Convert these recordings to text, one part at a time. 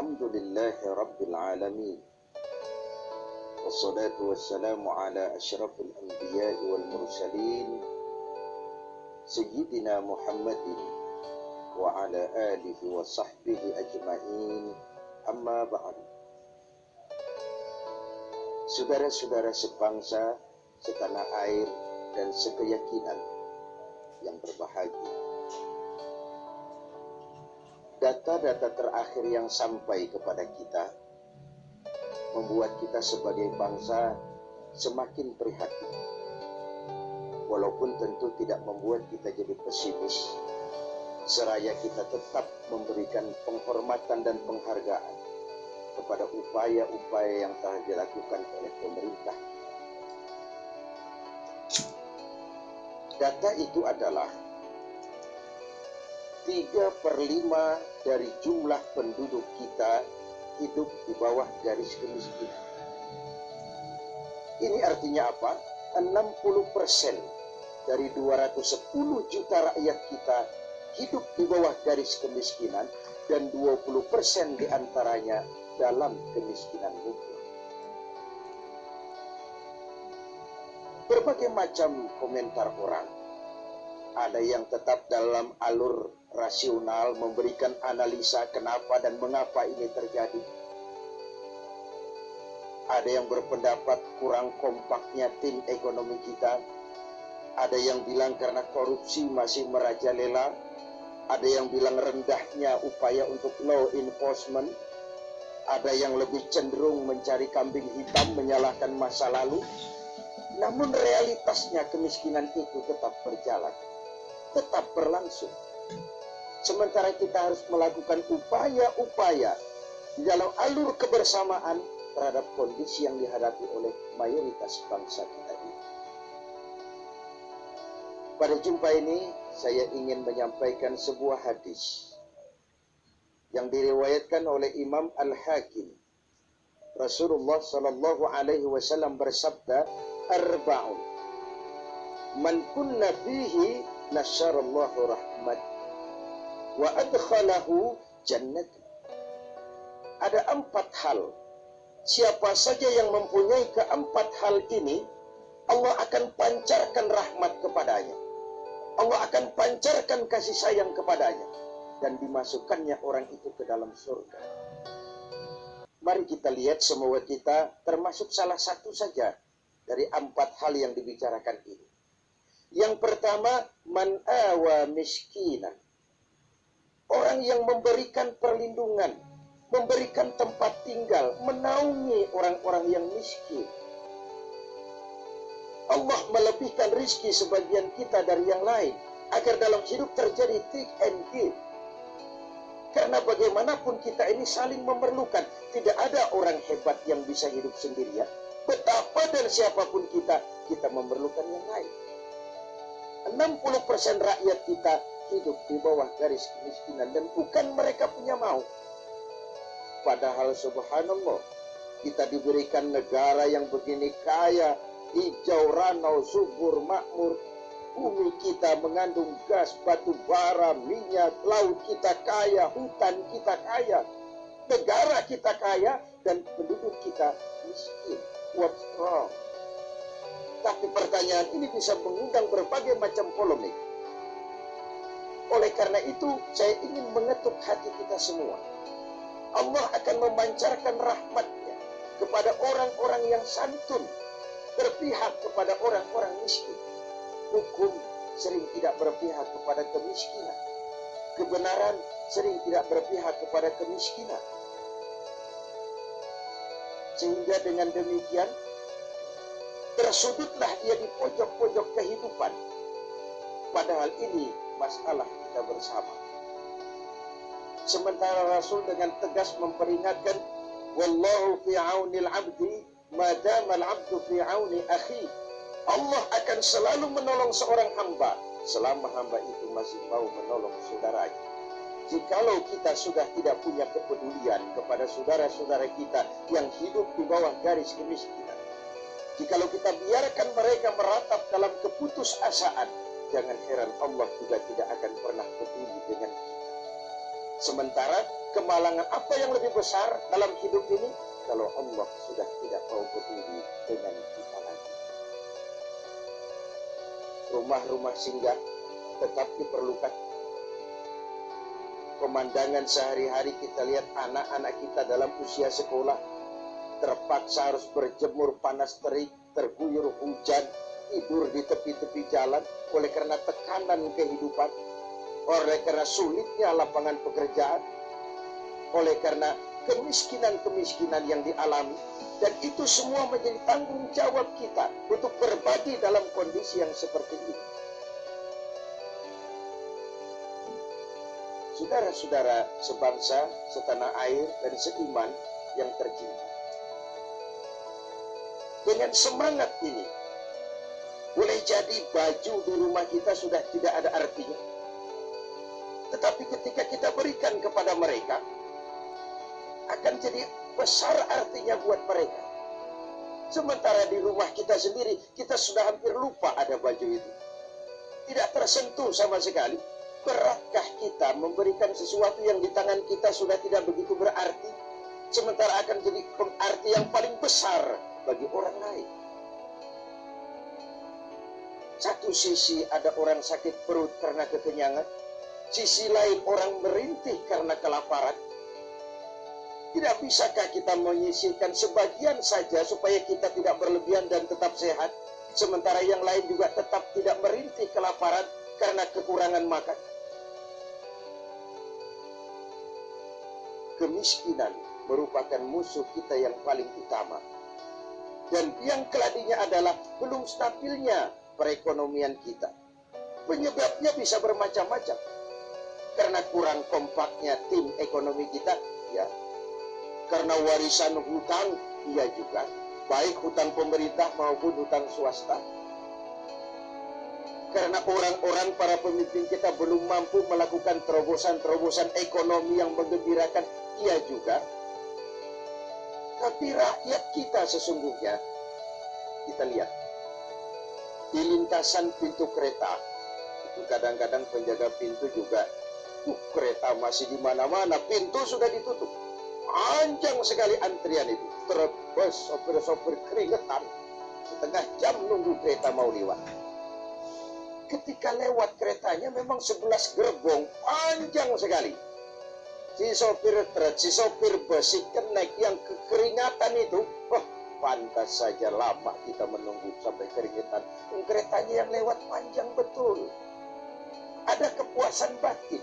Alhamdulillahi Rabbil Alamin. Wassalatu wassalamu ala asyrafil anbiya'i wal mursalin Sayyidina Muhammadin wa ala alihi wa sahbihi ajma'in. Amma ba'd. Saudara-saudara sebangsa, setanah air, dan sekeyakinan yang berbahagia, data-data terakhir yang sampai kepada kita membuat kita sebagai bangsa semakin prihatin. Walaupun tentu tidak membuat kita jadi pesimis, seraya kita tetap memberikan penghormatan dan penghargaan kepada upaya-upaya yang telah dilakukan oleh pemerintah. Data itu adalah 3/5 dari jumlah penduduk kita hidup di bawah garis kemiskinan. Ini artinya apa? 60% dari 210 juta rakyat kita hidup di bawah garis kemiskinan, dan 20% diantaranya dalam kemiskinan mutlak. Berbagai macam komentar orang. Ada yang tetap dalam alur rasional memberikan analisa kenapa dan mengapa ini terjadi. Ada yang berpendapat kurang kompaknya tim ekonomi kita. Ada yang bilang karena korupsi masih merajalela. Ada yang bilang rendahnya upaya untuk law enforcement. Ada yang lebih cenderung mencari kambing hitam, menyalahkan masa lalu. Namun realitasnya kemiskinan itu tetap berjalan, tetap berlangsung. Sementara kita harus melakukan upaya-upaya di dalam alur kebersamaan terhadap kondisi yang dihadapi oleh mayoritas bangsa kita ini. Pada jumpa ini saya ingin menyampaikan sebuah hadis yang diriwayatkan oleh Imam Al-Hakim. Rasulullah Shallallahu Alaihi Wasallam bersabda, "Arba'un man kunna fihi nasyarallahu rahmat wa adkhalahu jannat." Ada 4 hal. Siapa saja yang mempunyai keempat hal ini, Allah akan pancarkan rahmat kepadanya. Allah akan pancarkan kasih sayang kepadanya, dan dimasukkannya orang itu ke dalam surga. Mari kita lihat semua kita termasuk salah satu saja dari 4 hal yang dibicarakan ini. Yang pertama, man awa miskinan. Orang yang memberikan perlindungan, memberikan tempat tinggal, menaungi orang-orang yang miskin. Allah melebihkan rizki sebagian kita dari yang lain, agar dalam hidup terjadi take and give. Karena bagaimanapun kita ini saling memerlukan. Tidak ada orang hebat yang bisa hidup sendirian. Betapa dan siapapun kita memerlukan yang lain. 60% rakyat kita hidup di bawah garis kemiskinan, dan bukan mereka punya mau. Padahal subhanallah, kita diberikan negara yang begini kaya, hijau, ranau, subur, makmur. Bumi kita mengandung gas, batu bara, minyak, laut kita kaya, hutan kita kaya, negara kita kaya, dan penduduk kita miskin. What's wrong? Tapi pertanyaan ini bisa mengundang berbagai macam polemik. Oleh karena itu, saya ingin mengetuk hati kita semua. Allah akan memancarkan rahmatnya kepada orang-orang yang santun, berpihak kepada orang-orang miskin. Hukum sering tidak berpihak kepada kemiskinan. Kebenaran sering tidak berpihak kepada kemiskinan. Sehingga dengan demikian, tersudutlah ia di pojok-pojok kehidupan. Padahal ini masalah kita bersama. Sementara Rasul dengan tegas memperingatkan, "Wallahu fi aunil abdi, madama al-abdu fi auni akhi." Allah akan selalu menolong seorang hamba selama hamba itu masih mau menolong saudaranya. Jikalau kita sudah tidak punya kepedulian kepada saudara-saudara kita yang hidup di bawah garis kemiskinan, jikalau kita biarkan mereka meratap dalam keputusasaan, jangan heran Allah juga tidak akan pernah peduli dengan kita. Sementara kemalangan apa yang lebih besar dalam hidup ini kalau Allah sudah tidak mau peduli dengan kita lagi. Rumah-rumah singgah tetap diperlukan. Pemandangan sehari-hari kita lihat anak-anak kita dalam usia sekolah terpaksa harus berjemur panas terik, terguyur hujan, tidur di tepi-tepi jalan oleh karena tekanan kehidupan, oleh karena sulitnya lapangan pekerjaan, oleh karena kemiskinan-kemiskinan yang dialami. Dan itu semua menjadi tanggung jawab kita untuk berbagi dalam kondisi yang seperti ini. Saudara-saudara sebangsa, setanah air, dan seiman yang tercinta. Dengan semangat ini, boleh jadi baju di rumah kita sudah tidak ada artinya. Tetapi ketika kita berikan kepada mereka, akan jadi besar artinya buat mereka. Sementara di rumah kita sendiri, kita sudah hampir lupa ada baju itu. Tidak tersentuh sama sekali. Beratkah kita memberikan sesuatu yang di tangan kita sudah tidak begitu berarti, sementara akan jadi arti yang paling besar bagi orang lain. Satu sisi ada orang sakit perut karena kekenyangan, sisi lain orang merintih karena kelaparan. Tidak bisakah kita menyisihkan sebagian saja supaya kita tidak berlebihan dan tetap sehat, sementara yang lain juga tetap tidak merintih kelaparan karena kekurangan makan? Kemiskinan merupakan musuh kita yang paling utama. Dan yang keladinya adalah belum stabilnya perekonomian kita. Penyebabnya bisa bermacam-macam. Karena kurang kompaknya tim ekonomi kita, ya. Karena warisan hutang, iya juga. Baik hutang pemerintah maupun hutang swasta. Karena orang-orang para pemimpin kita belum mampu melakukan terobosan-terobosan ekonomi yang menggembirakan, iya juga. Tapi rakyat kita sesungguhnya, kita lihat di lintasan pintu kereta itu kadang-kadang penjaga pintu juga, kereta masih di mana-mana, pintu sudah ditutup, panjang sekali antrian itu, terus sopir-sopir keringetan, setengah jam nunggu kereta mau lewat. Ketika lewat keretanya memang 11 gerbong, panjang sekali. Si sopir truk, si sopir bus, si kenek yang kekeringatan itu, pantas saja lama kita menunggu sampai keringetan. Keretanya yang lewat panjang betul. Ada kepuasan batin.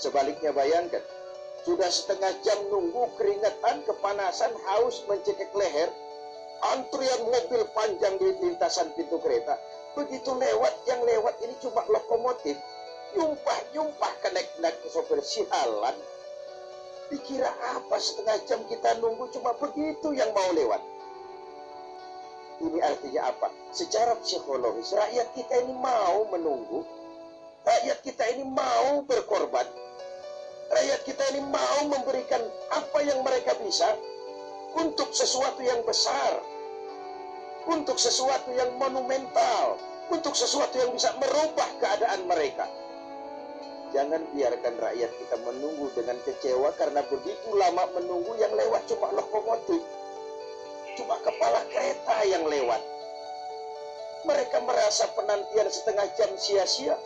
Sebaliknya bayangkan, sudah setengah jam nunggu keringetan, kepanasan, haus, mencekik leher, antrian mobil panjang di lintasan pintu kereta. Begitu lewat, yang lewat ini cuma lokomotif. Nyumpah kenek-kenek ke sopir sialan. Dikira apa setengah jam kita nunggu cuma begitu yang mau lewat. Ini artinya apa? Secara psikologis rakyat kita ini mau menunggu. Rakyat kita ini mau berkorban. Rakyat kita ini mau memberikan apa yang mereka bisa untuk sesuatu yang besar, untuk sesuatu yang monumental, untuk sesuatu yang bisa merubah keadaan mereka. Jangan biarkan rakyat kita menunggu dengan kecewa karena begitu lama menunggu, yang lewat cuma lokomotif, cuma kepala kereta yang lewat. Mereka merasa penantian setengah jam sia-sia,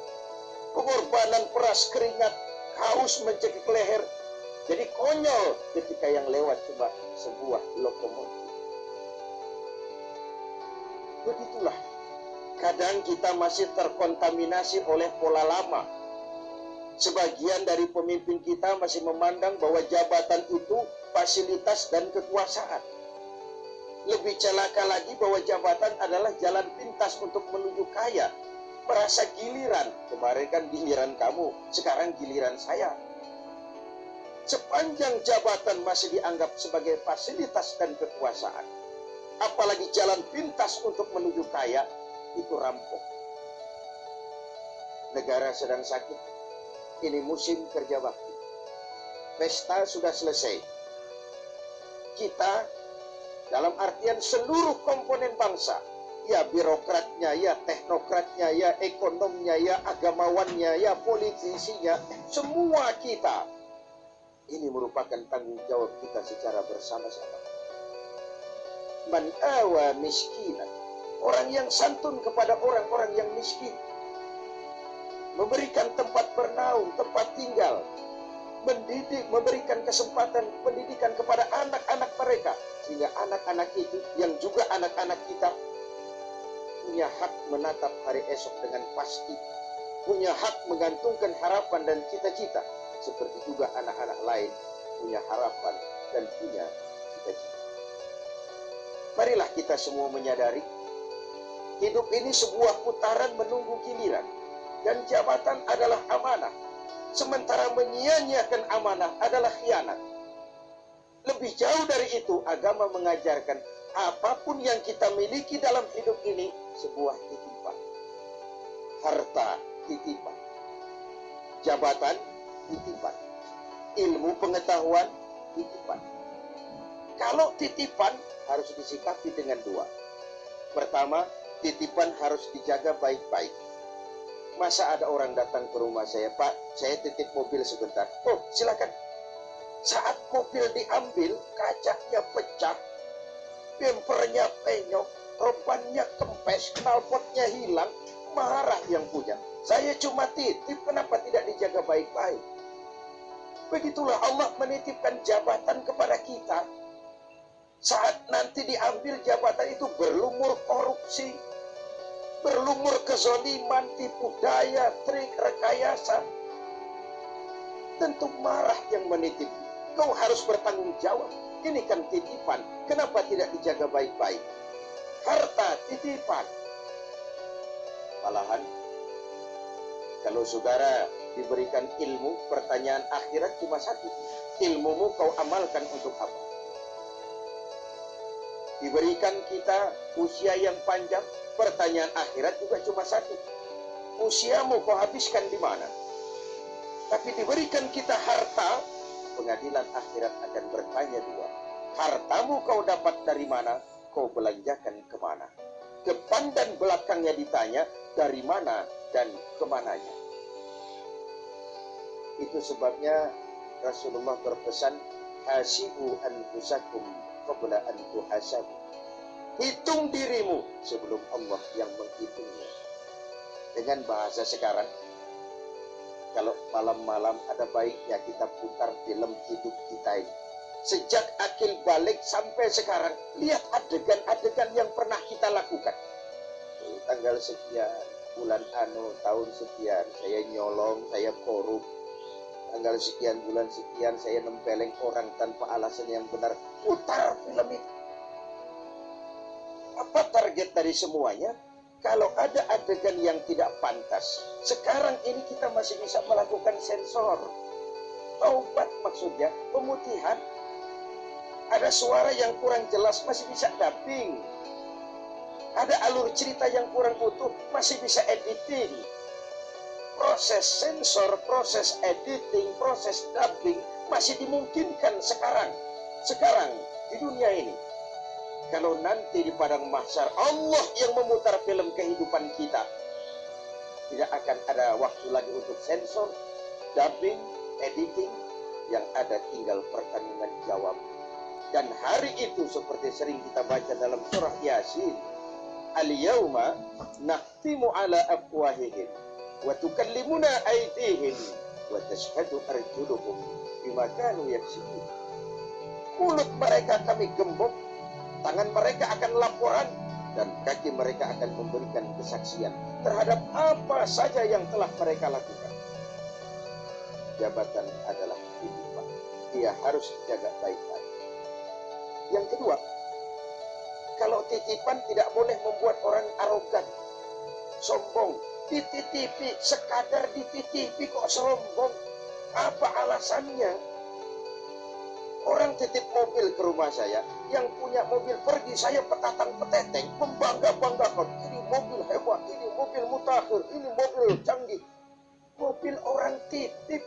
pengorbanan peras keringat, haus mencekik leher, jadi konyol ketika yang lewat cuma sebuah lokomotif. Begitulah, kadang kita masih terkontaminasi oleh pola lama. Sebagian dari pemimpin kita masih memandang bahwa jabatan itu fasilitas dan kekuasaan. Lebih celaka lagi bahwa jabatan adalah jalan pintas untuk menuju kaya. Merasa giliran, kemarin kan giliran kamu, sekarang giliran saya. Sepanjang jabatan masih dianggap sebagai fasilitas dan kekuasaan, apalagi jalan pintas untuk menuju kaya, itu rampok. Negara sedang sakit. Ini musim kerja bakti. Pesta sudah selesai. Kita, dalam artian seluruh komponen bangsa, ya birokratnya, ya teknokratnya, ya ekonomnya, ya agamawannya, ya politisinya, semua kita Ini merupakan tanggung jawab kita secara bersama-sama. Man awa miskinan, orang yang santun kepada orang-orang yang miskin, memberikan tempat bernaung, tempat tinggal, mendidik, memberikan kesempatan pendidikan kepada anak-anak mereka, sehingga anak-anak itu yang juga anak-anak kita punya hak menatap hari esok dengan pasti, punya hak menggantungkan harapan dan cita-cita, seperti juga anak-anak lain punya harapan dan punya cita-cita. Marilah kita semua menyadari hidup ini sebuah putaran menunggu giliran, dan jabatan adalah amanah, sementara menyia-nyiakan amanah adalah khianat. Lebih jauh dari itu, agama mengajarkan apapun yang kita miliki dalam hidup ini sebuah titipan. Harta titipan, jabatan titipan, ilmu pengetahuan titipan. Kalau titipan harus disikapi dengan dua. Pertama, titipan harus dijaga baik-baik. Masa ada orang datang ke rumah saya, Pak, saya titip mobil sebentar. Oh, silakan. Saat mobil diambil, kacanya pecah, bempernya penyok, robannya kempes, knalpotnya hilang, marah yang punya. Saya cuma titip, kenapa tidak dijaga baik-baik? Begitulah Allah menitipkan jabatan kepada kita. Saat nanti diambil jabatan itu berlumur korupsi, berlumur kezoliman, tipu daya, trik, rekayasa. Tentu marah yang menitip. Kau harus bertanggung jawab. Ini kan titipan. Kenapa tidak dijaga baik-baik? Harta titipan. Malahan, kalau saudara diberikan ilmu, pertanyaan akhirat cuma satu. Ilmumu kau amalkan untuk apa? Diberikan kita usia yang panjang, pertanyaan akhirat juga cuma satu. Usiamu kau habiskan di mana? Tapi diberikan kita harta, pengadilan akhirat akan bertanya dua. Hartamu kau dapat dari mana? Kau belanjakan kemana? Depan dan belakangnya ditanya, dari mana dan kemananya. Itu sebabnya Rasulullah berpesan, hasibu anfusakum qabla an tuhasabu. Hitung dirimu sebelum Allah yang menghitungnya. Dengan bahasa sekarang, kalau malam-malam ada baiknya kita putar film hidup kita ini. Sejak akil balik sampai sekarang, lihat adegan-adegan yang pernah kita lakukan. Tanggal sekian, bulan tahun sekian, saya nyolong, saya korup. Tanggal sekian, bulan sekian, saya nempeleng orang tanpa alasan yang benar. Putar film itu. Apa target dari semuanya? Kalau ada adegan yang tidak pantas, sekarang ini kita masih bisa melakukan sensor. Taubat maksudnya, pemutihan. Ada suara yang kurang jelas, masih bisa dubbing. Ada alur cerita yang kurang utuh, masih bisa editing. Proses sensor, proses editing, proses dubbing masih dimungkinkan sekarang. Sekarang di dunia ini. Kalau nanti di padang mahsyar Allah yang memutar film kehidupan kita, tidak akan ada waktu lagi untuk sensor, dubbing, editing. Yang ada tinggal pertanggungan jawab. Dan hari itu seperti sering kita baca dalam surah Yasin, al-yawma nakhtimu ala afwahihim wa tukallimuna aydihim wa tashhadu arjuluhum bima kanu yaksibun. Mulut mereka kami gembok, tangan mereka akan laporan, dan kaki mereka akan memberikan kesaksian terhadap apa saja yang telah mereka lakukan. Jabatan adalah titipan, dia harus dijaga baik-baik. Yang kedua, kalau titipan tidak boleh membuat orang arogan, sombong. Dititipi, sekadar dititipi kok sombong. Apa alasannya? Orang titip mobil ke rumah saya, yang punya mobil pergi, saya petatang peteteng, membangga-banggakan. Ini mobil hebat, ini mobil mutakhir, ini mobil canggih. Mobil orang titip.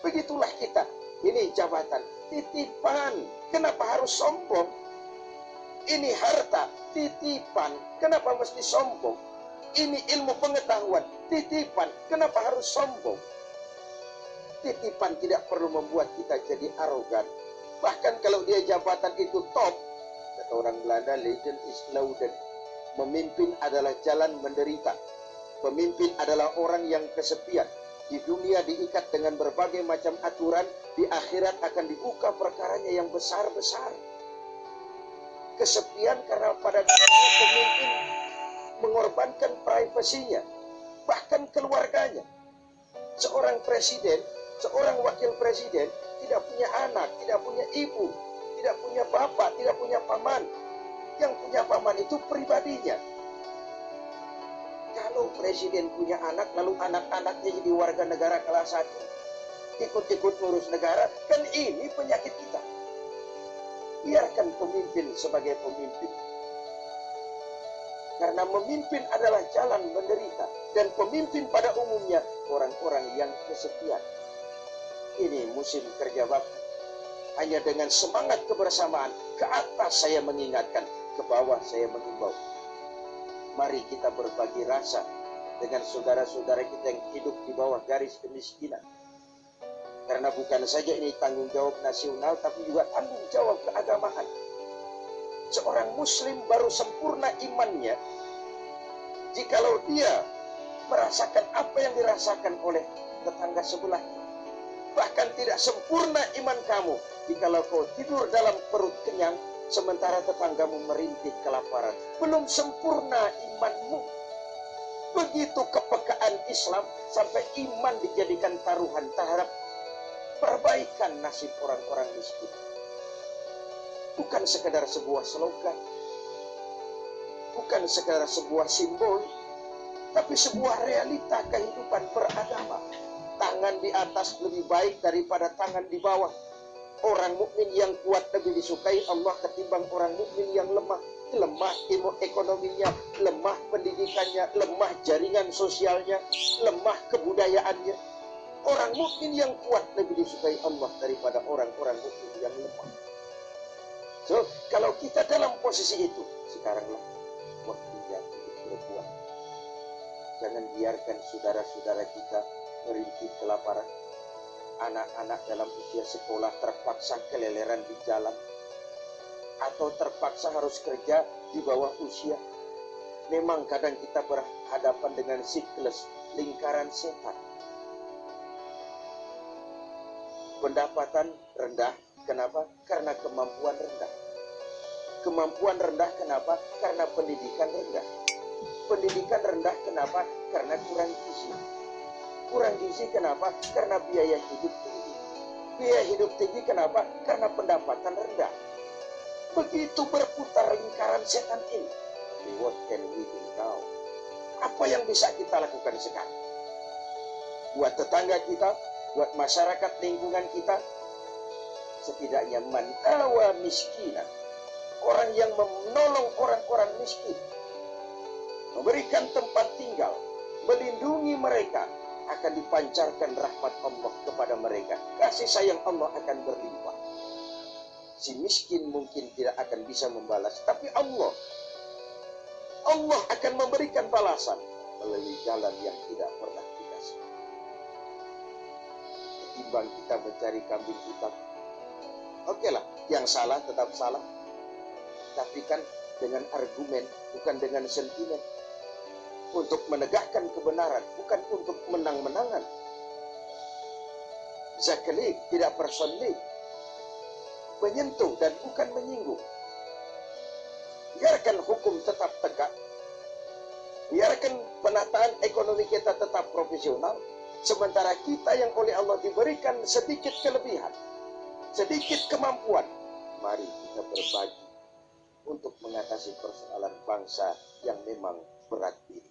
Begitulah kita. Ini jabatan, titipan. Kenapa harus sombong? Ini harta, titipan. Kenapa mesti sombong? Ini ilmu pengetahuan, titipan. Kenapa harus sombong? Titipan tidak perlu membuat kita jadi arogan. Bahkan kalau dia jabatan itu top, kata orang Belanda, legend is loaded. Memimpin adalah jalan menderita. Pemimpin adalah orang yang kesepian. Di dunia diikat dengan berbagai macam aturan, di akhirat akan dibuka perkaranya yang besar-besar. Kesepian karena pada dasarnya pemimpin mengorbankan privasinya, bahkan keluarganya. Seorang presiden, seorang wakil presiden tidak punya anak, tidak punya ibu, tidak punya bapak, tidak punya paman. Yang punya paman itu pribadinya. Kalau presiden punya anak, lalu anak-anaknya jadi warga negara kelas 1, ikut-ikut ngurus negara, kan ini penyakit kita. Biarkan pemimpin sebagai pemimpin. Karena memimpin adalah jalan menderita. Dan pemimpin pada umumnya orang-orang yang kesepian. Ini musim kerja bakti. Hanya dengan semangat kebersamaan, ke atas saya mengingatkan, ke bawah saya mengimbau. Mari kita berbagi rasa dengan saudara-saudara kita yang hidup di bawah garis kemiskinan. Karena bukan saja ini tanggung jawab nasional, tapi juga tanggung jawab keagamaan. Seorang muslim baru sempurna imannya jikalau dia merasakan apa yang dirasakan oleh tetangga sebelah. Bahkan tidak sempurna iman kamu jikalau kau tidur dalam perut kenyang sementara tetanggamu merintih kelaparan. Belum sempurna imanmu. Begitu kepekaan Islam sampai iman dijadikan taruhan terhadap perbaikan nasib orang-orang miskin. Bukan sekedar sebuah slogan, bukan sekedar sebuah simbol, tapi sebuah realita kehidupan beragama. Tangan di atas lebih baik daripada tangan di bawah. Orang mukmin yang kuat lebih disukai Allah ketimbang orang mukmin yang lemah. Lemah ilmu ekonominya, lemah pendidikannya, lemah jaringan sosialnya, lemah kebudayaannya. Orang mukmin yang kuat lebih disukai Allah daripada orang-orang mukmin yang lemah. So, kalau kita dalam posisi itu, sekaranglah waktunya untuk berbuat. Jangan biarkan saudara-saudara kita merintih kelaparan. Anak-anak dalam usia sekolah terpaksa keleleran di jalan, atau terpaksa harus kerja di bawah usia. Memang kadang kita berhadapan dengan siklus lingkaran setan. Pendapatan rendah, kenapa? Karena kemampuan rendah. Kemampuan rendah, kenapa? Karena pendidikan rendah. Pendidikan rendah, kenapa? Karena kurang gizi. Kurang gizi, kenapa? Karena biaya hidup tinggi. Biaya hidup tinggi, kenapa? Karena pendapatan rendah. Begitu berputar lingkaran setan ini. What can we do now? Apa yang bisa kita lakukan sekarang? Buat tetangga kita, buat masyarakat lingkungan kita, setidaknya mantawa miskinan. Orang yang menolong orang-orang miskin, memberikan tempat tinggal, melindungi mereka, akan dipancarkan rahmat Allah kepada mereka. Kasih sayang Allah akan berlimpah. Si miskin mungkin tidak akan bisa membalas, tapi Allah akan memberikan balasan melalui jalan yang tidak pernah dikasih. Ketimbang kita mencari kambing hitam, oke lah, yang salah tetap salah. Tapi kan dengan argumen, bukan dengan sentimen. Untuk menegakkan kebenaran, bukan untuk menang-menangan. Zakalik, tidak personlik. Menyentuh dan bukan menyinggung. Biarkan hukum tetap tegak. Biarkan penataan ekonomi kita tetap profesional. Sementara kita yang oleh Allah diberikan sedikit kelebihan, sedikit kemampuan, mari kita berbagi untuk mengatasi persoalan bangsa yang memang berat ini.